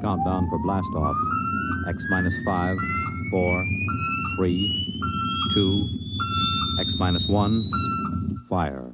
countdown for blast-off. X minus 5, 4, 3, 2, X minus 1, fire.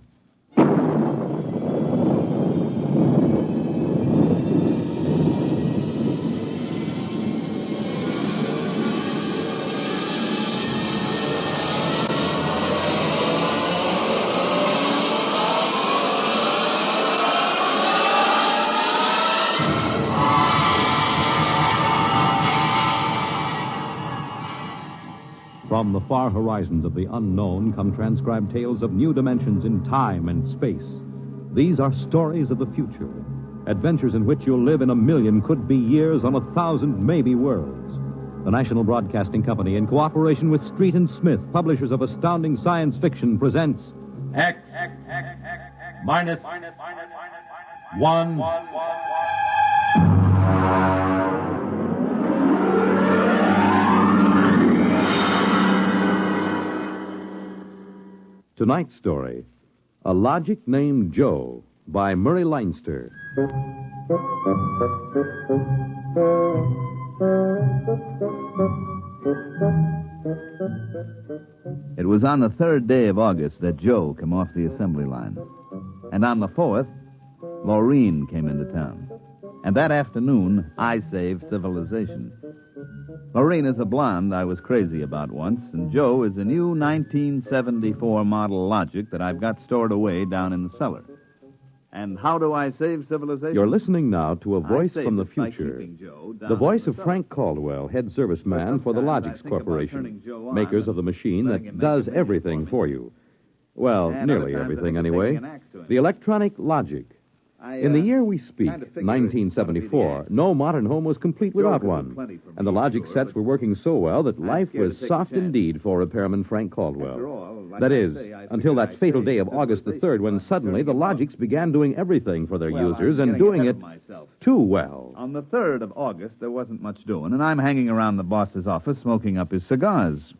From the far horizons of the unknown come transcribed tales of new dimensions in time and space. These are stories of the future, adventures in which you'll live in 1,000,000 could-be years on 1,000 maybe worlds. The National Broadcasting Company, in cooperation with Street and Smith, publishers of astounding science fiction, presents X minus 1. Tonight's story, A Logic Named Joe, by Murray Leinster. It was on the 3rd day of August that Joe came off the assembly line. And on the 4th, Maureen came into town. And that afternoon, I saved civilization. Maureen is a blonde I was crazy about once, and Joe is a new 1974 model Logic that I've got stored away down in the cellar. And how do I save civilization? You're listening now to a voice I from the saved it by future. keeping Joe down The voice in of the Frank Caldwell, head serviceman for the Sometimes I Logix think about Corporation, turning Joe on makers of the and machine letting that him make does a machine everything for for me. you. Well, And nearly other times I everything think of anyway. taking an axe to him. The electronic Logic. In the year we speak, kind of figured 1974, it's gonna be the no modern home was complete Joe without could do one. plenty for And the me, Logic sure, sets but were working so well that I'm life scared was to take a soft chance. indeed for repairman Frank Caldwell. After all, like That I is, say, I until figured that I'd fatal save day of August the 3rd, when civilization suddenly the by turning Logics began doing everything for their Well, users I'm and getting doing ahead it of myself. too well. On the 3rd of August, there wasn't much doing, and I'm hanging around the boss's office smoking up his cigars.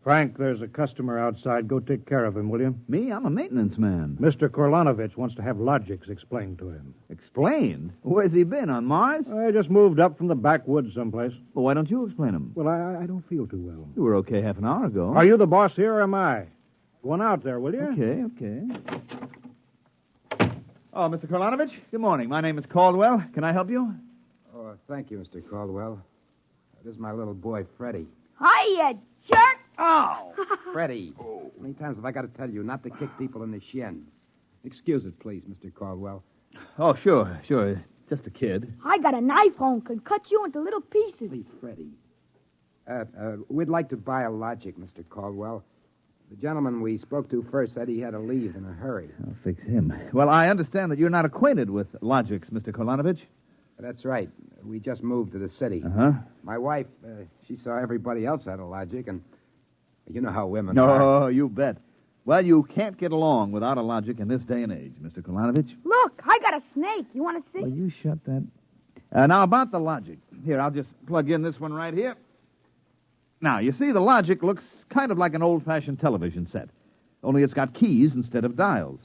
Frank, there's a customer outside. Go take care of him, will you? Me? I'm a maintenance man. Mr. Korlanovich wants to have Logics explained to him. Explain? Where's he been, on Mars? I just moved up from the backwoods someplace. Well, why don't you explain him? Well, I don't feel too well. You were okay half an hour ago. Are you the boss here or am I? Go on out there, will you? Okay. Oh, Mr. Korlanovich, good morning. My name is Caldwell. Can I help you? Oh, thank you, Mr. Caldwell. This is my little boy, Freddie. Hi, you jerk! Oh! Freddie. How many times have I got to tell you not to kick people in the shins? Excuse it, please, Mr. Caldwell. Oh, sure. Just a kid. I got a knife home, could cut you into little pieces. Please, Freddie. We'd like to buy a Logic, Mr. Caldwell. The gentleman we spoke to first said he had to leave in a hurry. I'll fix him. Well, I understand that you're not acquainted with Logics, Mr. Korlanovich. That's right. We just moved to the city. Uh-huh. My wife, she saw everybody else had a Logic, and you know how women are. No, you bet. Well, you can't get along without a Logic in this day and age, Mr. Korlanovich. Look, I got a snake. You want to see? Well, you shut that. Now, about the Logic. Here, I'll just plug in this one right here. Now, you see, the Logic looks kind of like an old-fashioned television set, only it's got keys instead of dials.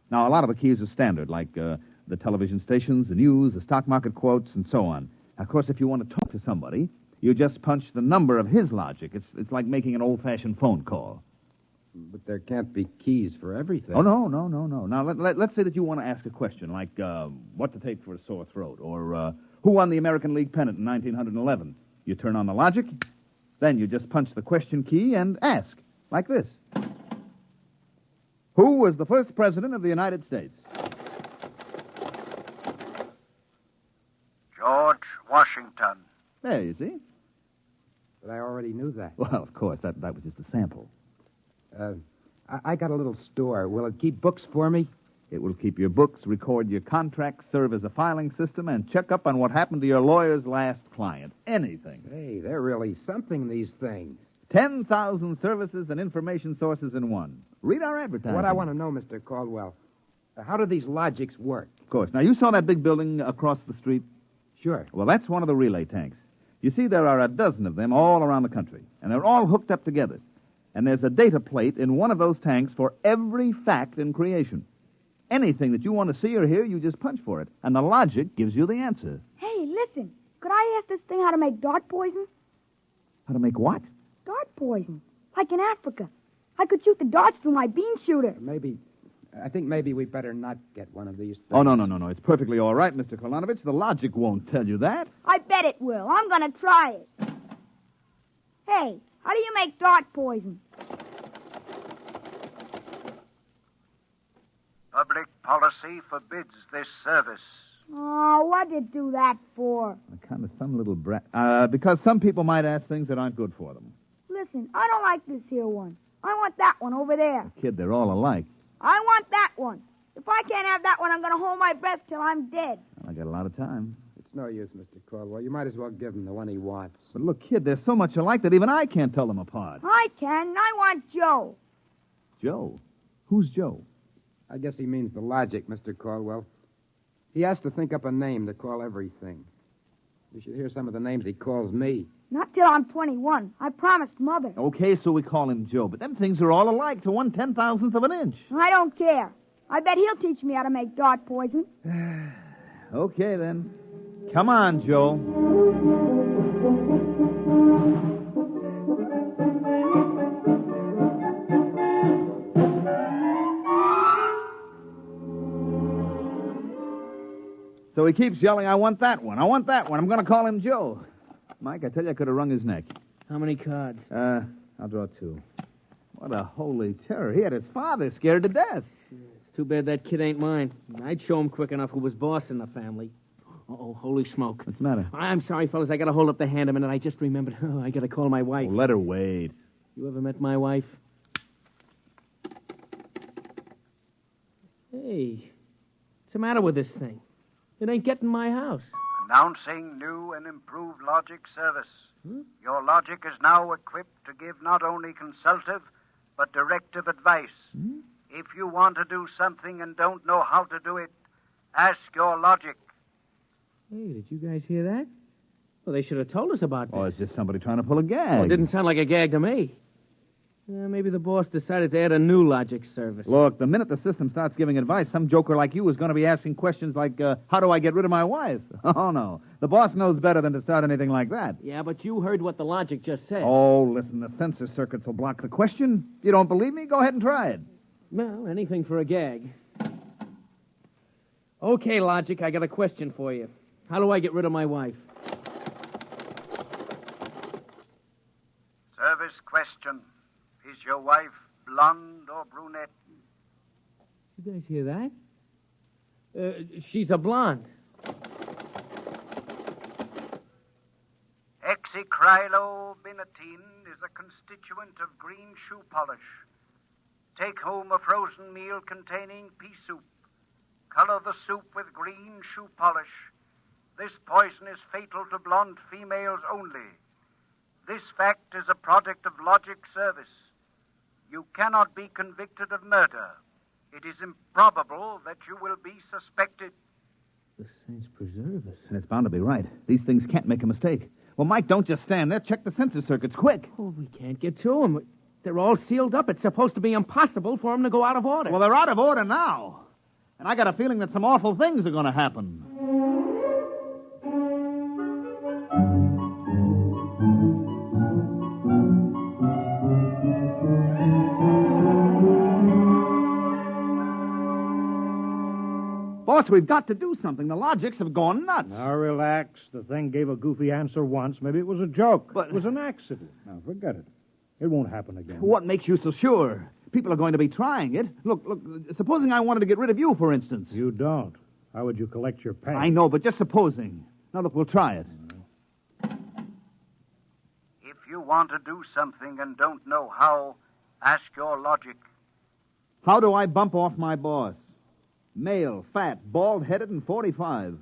Now, a lot of the keys are standard, like the television stations, the news, the stock market quotes, and so on. Of course, if you want to talk to somebody, you just punch the number of his Logic. It's like making an old-fashioned phone call. But there can't be keys for everything. Oh, no. Now, let's say that you want to ask a question, like what to take for a sore throat, or who won the American League pennant in 1911. You turn on the Logic, then you just punch the question key and ask, like this. Who was the first president of the United States? George Washington. There, you see. But I already knew that. Well, of course, that was just a sample. I got a little store. Will it keep books for me? It will keep your books, record your contracts, serve as a filing system, and check up on what happened to your lawyer's last client. Anything. Hey, they're really something, these things. 10,000 services and information sources in one. Read our advertising. What I want to know, Mr. Caldwell, how do these Logics work? Of course. Now, you saw that big building across the street? Sure. Well, that's one of the relay tanks. You see, there are a dozen of them all around the country, and they're all hooked up together. And there's a data plate in one of those tanks for every fact in creation. Anything that you want to see or hear, you just punch for it, and the Logic gives you the answer. Hey, Hey, listen. Could I ask this thing how to make dart poison? How to make what? Dart poison. Like in Africa. I could shoot the darts through my bean shooter. I think maybe we better not get one of these things. Oh, no. It's perfectly all right, Mr. Kolonovich. The logic won't tell you that. I bet it will. I'm gonna try it. Hey, how do you make dart poison? Public policy forbids this service. Oh, what'd you do that for? Kind of some little brat. Because some people might ask things that aren't good for them. Listen, I don't like this here one. I want that one over there. Kid, they're all alike. I want that one. If I can't have that one, I'm gonna hold my breath till I'm dead. I got a lot of time. It's no use, Mr. Caldwell. You might as well give him the one he wants. But look, kid, they're so much alike that even I can't tell them apart. I can, and I want Joe. Joe? Who's Joe? I guess he means the logic, Mr. Caldwell. He has to think up a name to call everything. You should hear some of the names he calls me. Not till I'm 21. I promised Mother. Okay, so we call him Joe, but them things are all alike to 1/10,000th of an inch. I don't care. I bet he'll teach me how to make dart poison. Okay, then. Come on, Joe. So he keeps yelling, I want that one. I want that one. I'm going to call him Joe. Mike, I tell you, I could have wrung his neck. How many cards? I'll draw 2. What a holy terror. He had his father scared to death. It's too bad that kid ain't mine. I'd show him quick enough who was boss in the family. Uh-oh, holy smoke. What's the matter? I'm sorry, fellas. I got to hold up the hand a minute. I just remembered. Oh, I got to call my wife. Oh, let her wait. You ever met my wife? Hey, what's the matter with this thing? It ain't getting my house. Announcing new and improved logic service. Your logic is now equipped to give not only consultative, but directive advice. If you want to do something and don't know how to do it, ask your logic. Hey, did you guys hear that? Well, they should have told us about this. Oh, it's just somebody trying to pull a gag. Oh, it didn't sound like a gag to me. Maybe the boss decided to add a new logic service. Look, the minute the system starts giving advice, some joker like you is going to be asking questions like, how do I get rid of my wife? Oh, no. The boss knows better than to start anything like that. Yeah, but you heard what the logic just said. Oh, listen, the censor circuits will block the question. If you don't believe me, go ahead and try it. Well, anything for a gag. Okay, logic, I got a question for you. How do I get rid of my wife? Service question. Is your wife blonde or brunette? You guys hear that? She's a blonde. Hexacrylobinatine is a constituent of green shoe polish. Take home a frozen meal containing pea soup. Color the soup with green shoe polish. This poison is fatal to blonde females only. This fact is a product of logic service. You cannot be convicted of murder. It is improbable that you will be suspected. The saints preserve us. And it's bound to be right. These things can't make a mistake. Well, Mike, don't just stand there. Check the censor circuits, quick. Oh, we can't get to them. They're all sealed up. It's supposed to be impossible for them to go out of order. Well, they're out of order now. And I got a feeling that some awful things are going to happen. Boss, we've got to do something. The logics have gone nuts. Now, relax. The thing gave a goofy answer once. Maybe it was a joke. But- It was an accident. Now, forget it. It won't happen again. What makes you so sure? People are going to be trying it. Look, supposing I wanted to get rid of you, for instance. You don't. How would you collect your pay? I know, but just supposing. Now, look, we'll try it. If you want to do something and don't know how, ask your logic. How do I bump off my boss? Male, fat, bald-headed, and 45.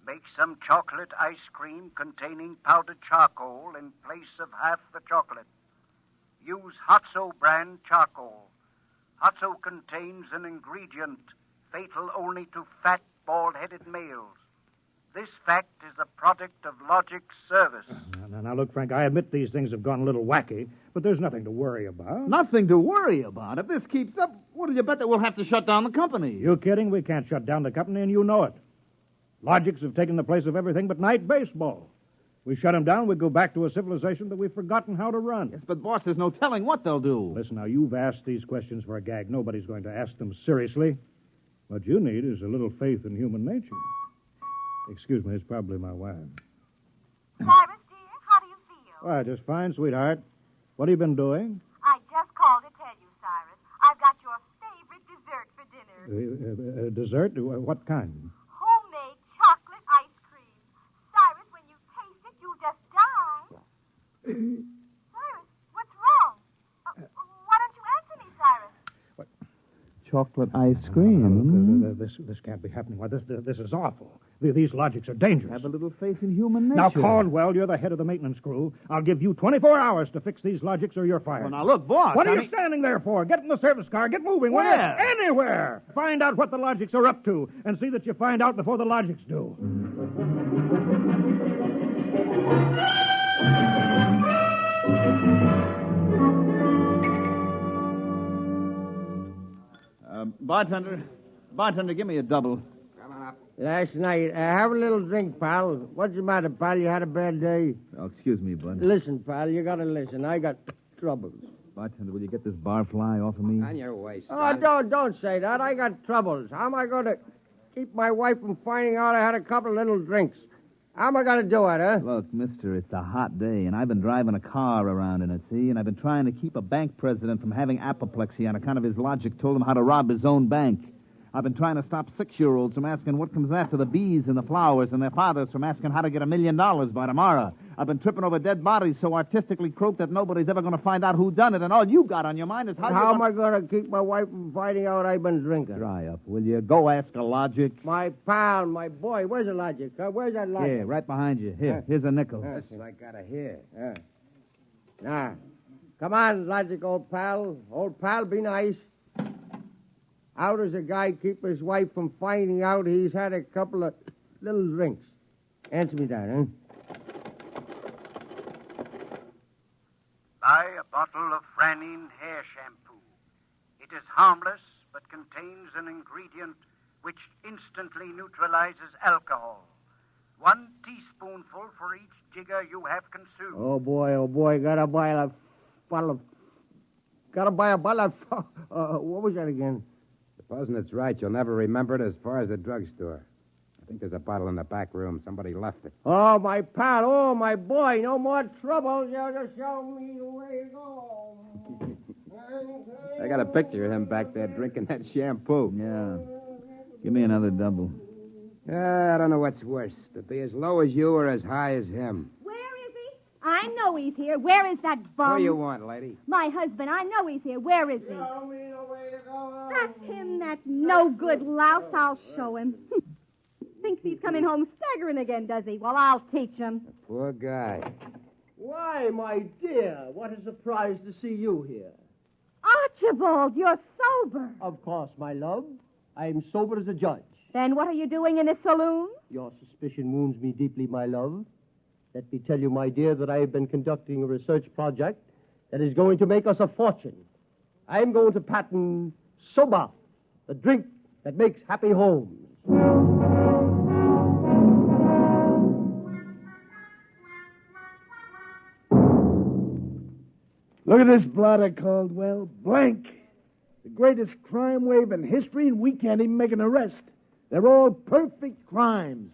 Make some chocolate ice cream containing powdered charcoal in place of half the chocolate. Use Hotso brand charcoal. Hotso contains an ingredient fatal only to fat, bald-headed males. This fact is a product of logic's service. Now, look, Frank, I admit these things have gone a little wacky, but there's nothing to worry about. Nothing to worry about. If this keeps up, what do you bet that we'll have to shut down the company? You kidding? We can't shut down the company, and you know it. Logics have taken the place of everything but night baseball. We shut them down, we go back to a civilization that we've forgotten how to run. Yes, but, boss, there's no telling what they'll do. Listen, now, you've asked these questions for a gag. Nobody's going to ask them seriously. What you need is a little faith in human nature. Excuse me, it's probably my wife. Cyrus, dear, how do you feel? Why, just fine, sweetheart. What have you been doing? I just called to tell you, Cyrus. I've got your favorite dessert for dinner. Dessert? What kind? Homemade chocolate ice cream. Cyrus, when you taste it, you'll just die. Cyrus, what's wrong? Why don't you answer me, Cyrus? Chocolate ice cream. This can't be happening. Why, this is awful. These logics are dangerous. Have a little faith in human nature. Now, Caldwell, you're the head of the maintenance crew. I'll give you 24 hours to fix these logics or you're fired. Well, now, look, boss. What are you standing there for? Get in the service car. Get moving. will you? Where? Anywhere. Find out what the logics are up to and see that you find out before the logics do. Bartender, give me a double. Come on up. Last night, have a little drink, pal. What's the matter, pal? You had a bad day? Oh, excuse me, bud. Listen, pal, you gotta listen. I got troubles. Bartender, will you get this barfly off of me? On your way, Oh, son. don't say that. I got troubles. How am I going to keep my wife from finding out I had a couple of little drinks? How am I going to do it, huh? Look, mister, it's a hot day, and I've been driving a car around in it, see? And I've been trying to keep a bank president from having apoplexy on account of his logic told him how to rob his own bank. I've been trying to stop 6-year-olds from asking what comes after the bees and the flowers and their fathers from asking how to get $1 million by tomorrow. I've been tripping over dead bodies so artistically croaked that nobody's ever going to find out who done it, and all you got on your mind is How am I going to keep my wife from finding out I've been drinking? Dry up, will you? Go ask a logic. My pal, my boy, where's the logic? Where's that logic? Here, right behind you. Here, here's a nickel. Listen, I gotta hear. Now, come on, logic, old pal. Old pal, be nice. How does a guy keep his wife from finding out he's had a couple of little drinks? Answer me that, huh? Buy a bottle of Franine hair shampoo. It is harmless, but contains an ingredient which instantly neutralizes alcohol. 1 teaspoonful for each jigger you have consumed. Oh, boy, gotta buy a bottle of... what was that again? Supposing it's right, you'll never remember it as far as the drugstore. I think there's a bottle in the back room. Somebody left it. Oh, my pal, oh, my boy, no more trouble. You'll just show me the way to go. I got a picture of him back there drinking that shampoo. Yeah. Give me another double. I don't know what's worse, to be as low as you or as high as him. Where is he? I know he's here. Where is that bum? What do you want, lady? My husband. I know he's here. Where is he? Show me the way to go. That's him, that no-good louse. I'll show him. Thinks he's coming home staggering again, does he? Well, I'll teach him. Poor guy. Why, my dear, what a surprise to see you here. Archibald, you're sober. Of course, my love. I'm sober as a judge. Then what are you doing in this saloon? Your suspicion wounds me deeply, my love. Let me tell you, my dear, that I have been conducting a research project that is going to make us a fortune. I'm going to patent Soba, the drink that makes happy homes. Look at this blotter, Caldwell. Blank. The greatest crime wave in history, and we can't even make an arrest. They're all perfect crimes.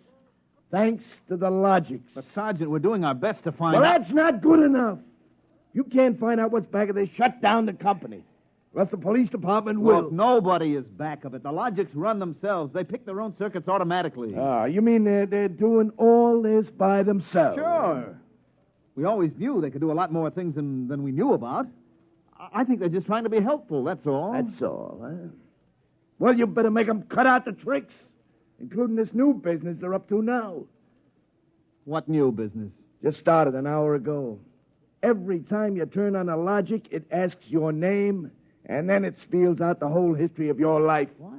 Thanks to the logics. But, Sergeant, we're doing our best to find Well, out... that's not good enough. You can't find out what's back of this. Shut down the company. Unless the police department will. Look, nobody is back of it. The logics run themselves. They pick their own circuits automatically. You mean they're doing all this by themselves? Sure. We always knew they could do a lot more things than we knew about. I think they're just trying to be helpful, that's all. That's all, huh? Well, you better make them cut out the tricks, including this new business they're up to now. What new business? Just started an hour ago. Every time you turn on a logic, it asks your name, and then it spells out the whole history of your life. What?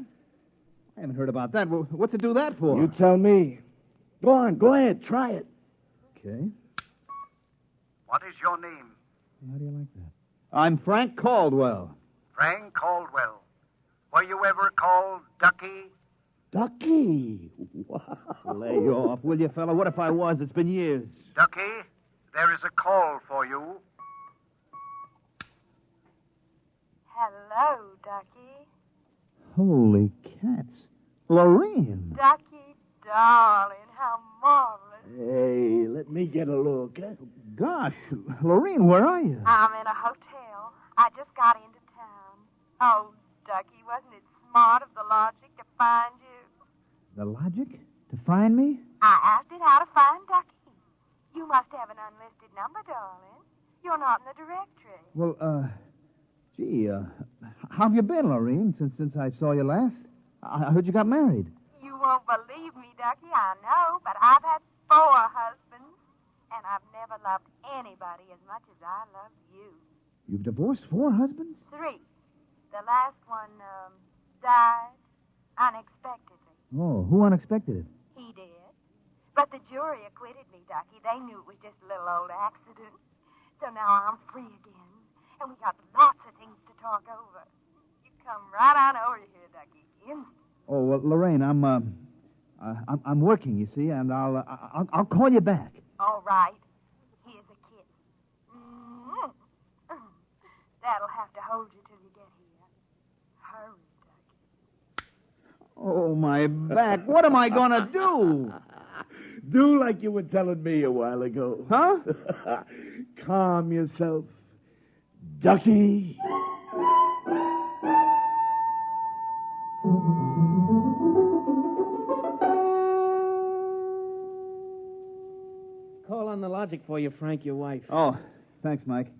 I haven't heard about that. What's it do that for? You tell me. Go on, go ahead, try it. Okay. What is your name? How do you like that? I'm Frank Caldwell. Frank Caldwell. Were you ever called Ducky? Ducky. Wow. Lay off, will you, fella? What if I was? It's been years. Ducky, there is a call for you. Hello, Ducky. Holy cats. Lorene. Ducky, darling, how marvelous. Hey, let me get a look. Huh? Gosh, Lorene, where are you? I'm in a hotel. I just got into town. Oh, Ducky, wasn't it smart of the logic to find you? The logic? To find me? I asked it how to find Ducky. You must have an unlisted number, darling. You're not in the directory. Well, how have you been, Lorene, since I saw you last? I heard you got married. You won't believe me, Ducky, I know, but I've had 4 husbands, and I've never loved anybody as much as I love you. You've divorced 4 husbands? 3. The last one, died unexpectedly. Oh, who unexpected it? He did. But the jury acquitted me, Ducky. They knew it was just a little old accident. So now I'm free again, and we got lots of things to talk over. You come right on over here, Ducky. Instant. Oh, well, Lorraine, I'm working, you see, and I'll call you back. All right. Here's a kiss. Mm-hmm. That'll have to hold you till you get here. Hurry, Ducky. Oh, my back. What am I going to do? Do like you were telling me a while ago. Huh? Calm yourself. Ducky. Call on the logic for you, Frank, your wife. Oh, thanks, Mike.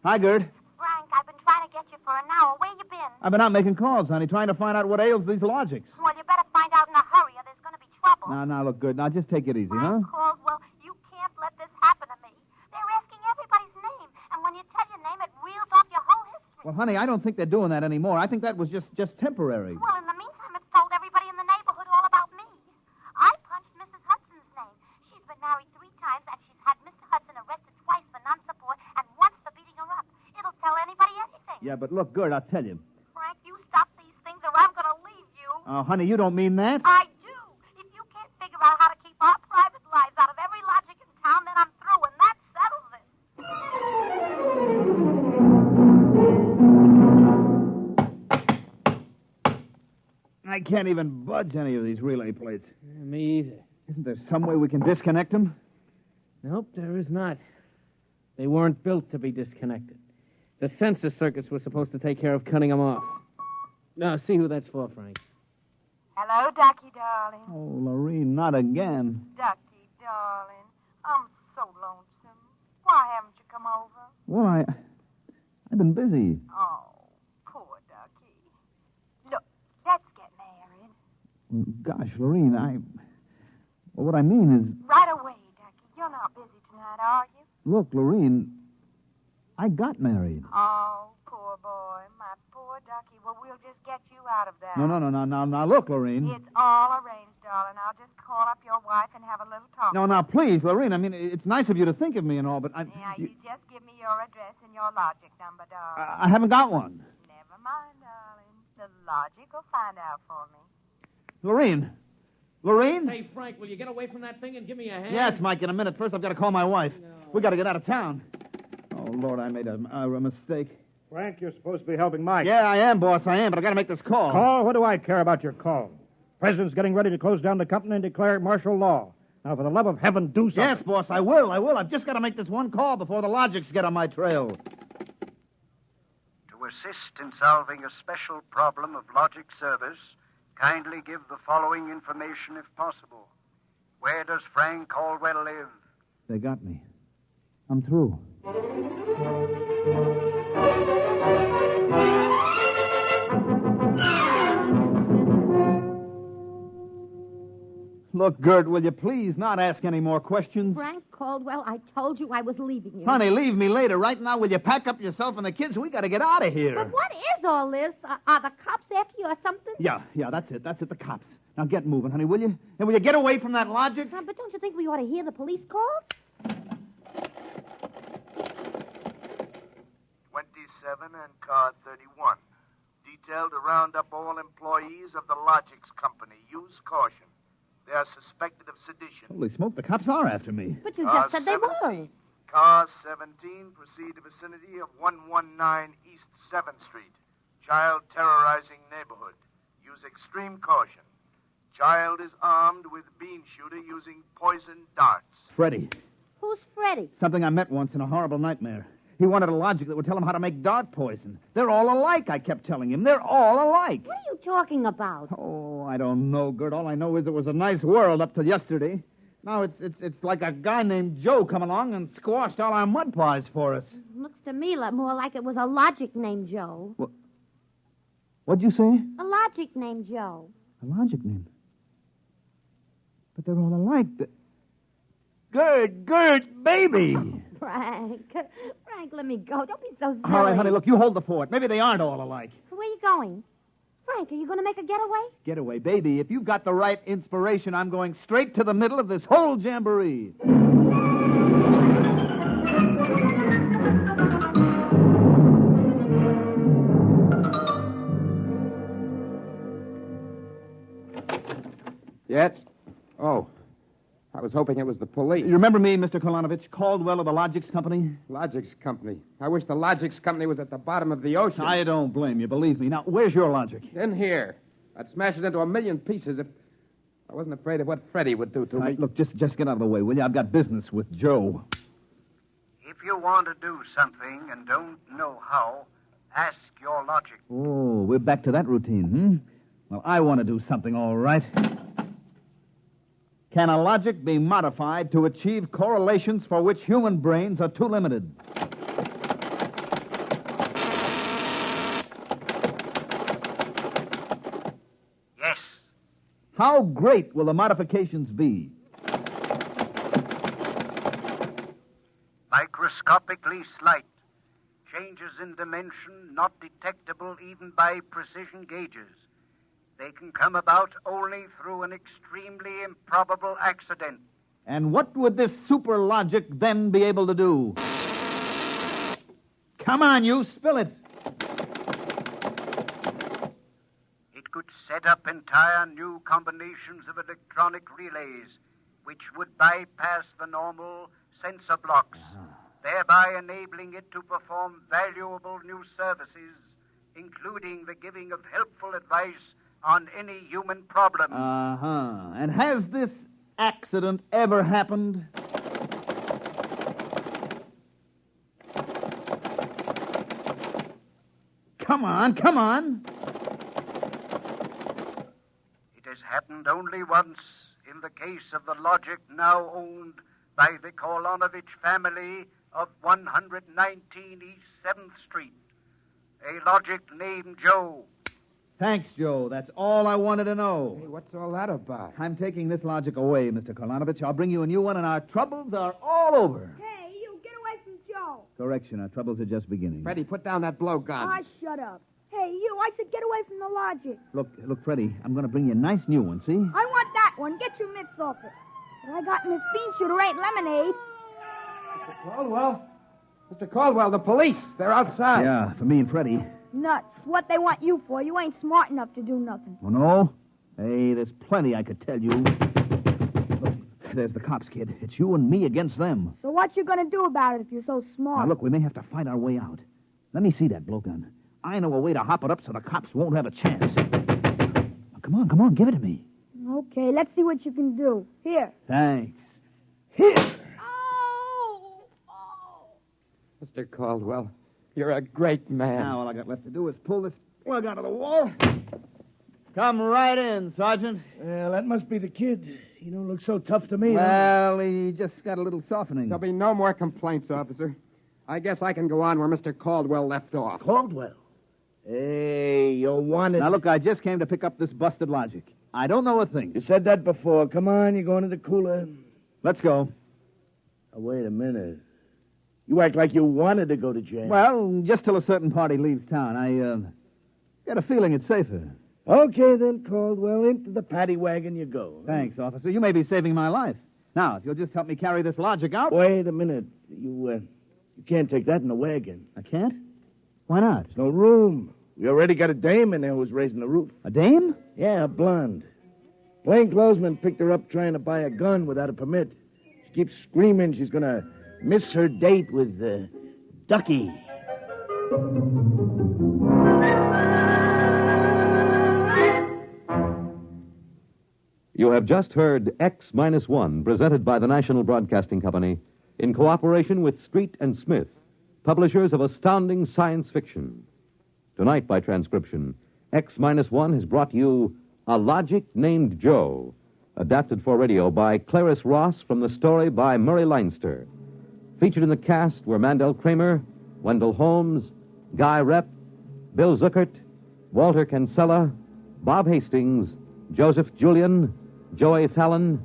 Hi, Gerd. Frank, I've been trying to get you for an hour. Where you been? I've been out making calls, honey, trying to find out what ails these logics. Well, you better find out in a hurry or there's going to be trouble. Now, look, Gerd. Now, just take it easy, huh? Frank Caldwell, you can't let this happen to me. They're asking everybody's name, and when you tell your name, it reels off your whole history. Well, honey, I don't think they're doing that anymore. I think that was just temporary. Well, in the meantime, it's told everybody in the neighborhood all about me. I punched Mrs. Hudson's name. She's been married 3 times, and she's had Mr. Hudson arrested twice for non-support and once for beating her up. It'll tell anybody anything. Yeah, but look, Gerd, I'll tell you. Frank, you stop these things or I'm going to leave you. Oh, honey, you don't mean that? I do. If you can't figure out how to keep our private lives out of every logic in town, then I'm through, and that settles it. I can't even budge any of these relay plates. Me either. Isn't there some way we can disconnect them? Nope, there is not. They weren't built to be disconnected. The sensor circuits were supposed to take care of cutting them off. Now, see who that's for, Frank. Hello, Ducky, darling. Oh, Lorene, not again. Ducky, darling. I'm so lonesome. Why haven't you come over? Well, I've been busy. Oh, poor Ducky. Look, let's get married. Gosh, Lorene, well, what I mean is, Right away, Ducky. You're not busy tonight, are you? look, Lorene, I got married. Oh, poor boy. My poor Ducky. Well, we'll just get you out of that. No, look, Lorene. It's all arranged, darling. I'll just call up your wife and have a little talk. No, now, please, Lorene, I mean, it's nice of you to think of me and all, but Yeah, you just give me your address and your logic number, darling. I haven't got one. Never mind, darling. The logic will find out for me. Lorene? Lorene? Hey, Frank, will you get away from that thing and give me a hand? Yes, Mike, in a minute. First, I've got to call my wife. No. We got to get out of town. Oh, Lord, I made a mistake. Frank, you're supposed to be helping Mike. Yeah, I am, boss, I am, but I got to make this call. Call? What do I care about your call? President's getting ready to close down the company and declare martial law. Now, for the love of heaven, do something. Yes, boss, I will. I've just got to make this one call before the logics get on my trail. To assist in solving a special problem of logic service, kindly give the following information if possible. Where does Frank Caldwell live? They got me. I'm through. Look, Gert, will you please not ask any more questions? Frank Caldwell, I told you I was leaving you. Honey, leave me later. Right now, will you pack up yourself and the kids? We got to get out of here. But what is all this? Are the cops after you or something? Yeah, that's it. That's it, the cops. Now get moving, honey, will you? And will you get away from that logic? But don't you think we ought to hear the police calls? 27 and car 31. Detailed to round up all employees of the Logics Company. Use caution. They are suspected of sedition. Holy smoke, the cops are after me. But you just said they were. Car 17, proceed to vicinity of 119 East 7th Street. Child terrorizing neighborhood. Use extreme caution. Child is armed with bean shooter using poison darts. Freddie. Who's Freddie? Something I met once in a horrible nightmare. He wanted a logic that would tell him how to make dart poison. They're all alike, I kept telling him. They're all alike. What are you talking about? Oh, I don't know, Gert. All I know is it was a nice world up till yesterday. Now it's like a guy named Joe come along and squashed all our mud pies for us. Looks to me more like it was a logic named Joe. What'd you say? A logic named Joe. A logic name. But they're all alike. Gert, baby! Frank, let me go. Don't be so silly. All right, honey, look, you hold the fort. Maybe they aren't all alike. Where are you going? Frank, are you going to make a getaway? Getaway, baby. If you've got the right inspiration, I'm going straight to the middle of this whole jamboree. Yes? Oh. I was hoping it was the police. You remember me, Mr. Kolonovich, Caldwell of the Logics Company? Logics Company. I wish the Logics Company was at the bottom of the ocean. I don't blame you, believe me. Now, where's your logic? In here. I'd smash it into a million pieces if I wasn't afraid of what Freddie would do to me. Right, look, just get out of the way, will you? I've got business with Joe. If you want to do something and don't know how, ask your logic. Oh, we're back to that routine, Well, I want to do something, all right. Can a logic be modified to achieve correlations for which human brains are too limited? Yes. How great will the modifications be? Microscopically slight. Changes in dimension not detectable even by precision gauges. They can come about only through an extremely improbable accident. And what would this super logic then be able to do? Come on, you, spill it. It could set up entire new combinations of electronic relays, which would bypass the normal sensor blocks, thereby enabling it to perform valuable new services, including the giving of helpful advice on any human problem. And has this accident ever happened? Come on. It has happened only once in the case of the logic now owned by the Kolonovich family of 119 East 7th Street. A logic named Joe. Thanks, Joe. That's all I wanted to know. Hey, what's all that about? I'm taking this logic away, Mr. Kolonovich. I'll bring you a new one, and our troubles are all over. Hey, you, get away from Joe. Correction, our troubles are just beginning. Freddie, put down that blowgun. Ah, shut up. Hey, you, I said get away from the logic. Look, Freddie, I'm going to bring you a nice new one, see? I want that one. Get your mitts off it. What I got in this bean shooter ain't lemonade. Mr. Caldwell? Mr. Caldwell, the police. They're outside. Yeah, for me and Freddie. Nuts. What they want you for? You ain't smart enough to do nothing. Oh, no? Hey, there's plenty I could tell you. Look, there's the cops, kid. It's you and me against them. So what you gonna do about it if you're so smart? Now, look, we may have to fight our way out. Let me see that blowgun. I know a way to hop it up so the cops won't have a chance. Now, come on, give it to me. Okay, let's see what you can do. Here. Thanks. Here! Oh! Mr. Caldwell, you're a great man. Now all I got left to do is pull this plug out of the wall. Come right in, Sergeant. Well, that must be the kid. He don't look so tough to me. Well, he just got a little softening. There'll be no more complaints, officer. I guess I can go on where Mr. Caldwell left off. Caldwell? Hey, you want it? Now, look, I just came to pick up this busted logic. I don't know a thing. You said that before. Come on, you're going to the cooler. Let's go. Oh, wait a minute. You act like you wanted to go to jail. Well, just till a certain party leaves town. I get a feeling it's safer. Okay, then, Caldwell. Into the paddy wagon you go. Thanks, officer. You may be saving my life. Now, if you'll just help me carry this logic out. Wait a minute. You can't take that in the wagon. I can't? Why not? There's no room. We already got a dame in there who's raising the roof. A dame? Yeah, a blonde. Plainclothesman picked her up trying to buy a gun without a permit. She keeps screaming she's going to miss her date with Ducky. You have just heard X-1, presented by the National Broadcasting Company in cooperation with Street and Smith, publishers of astounding science fiction. Tonight, by transcription, X-1 has brought you A Logic Named Joe, adapted for radio by Claris Wasp from the story by Murray Leinster. Featured in the cast were Mandel Kramer, Wendell Holmes, Guy Rep, Bill Zuckert, Walter Kinsella, Bob Hastings, Joseph Julian, Joey Fallon,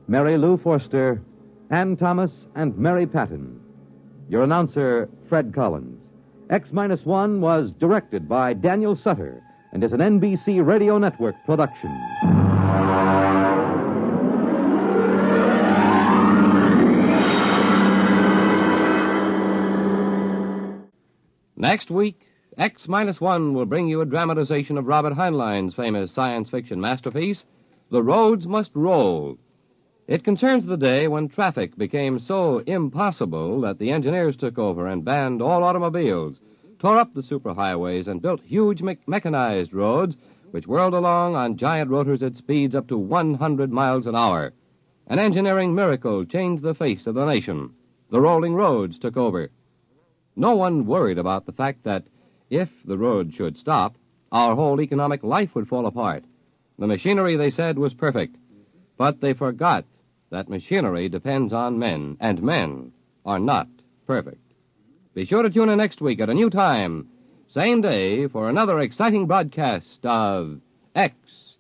Mary Lou Forster, Ann Thomas, and Mary Patton. Your announcer, Fred Collins. X-1 was directed by Daniel Sutter and is an NBC Radio Network production. Next week, X-1 will bring you a dramatization of Robert Heinlein's famous science fiction masterpiece, The Roads Must Roll. It concerns the day when traffic became so impossible that the engineers took over and banned all automobiles, tore up the superhighways, and built huge mechanized roads which whirled along on giant rotors at speeds up to 100 miles an hour. An engineering miracle changed the face of the nation. The rolling roads took over. No one worried about the fact that if the road should stop, our whole economic life would fall apart. The machinery, they said, was perfect. But they forgot that machinery depends on men, and men are not perfect. Be sure to tune in next week at a new time, same day, for another exciting broadcast of X-1.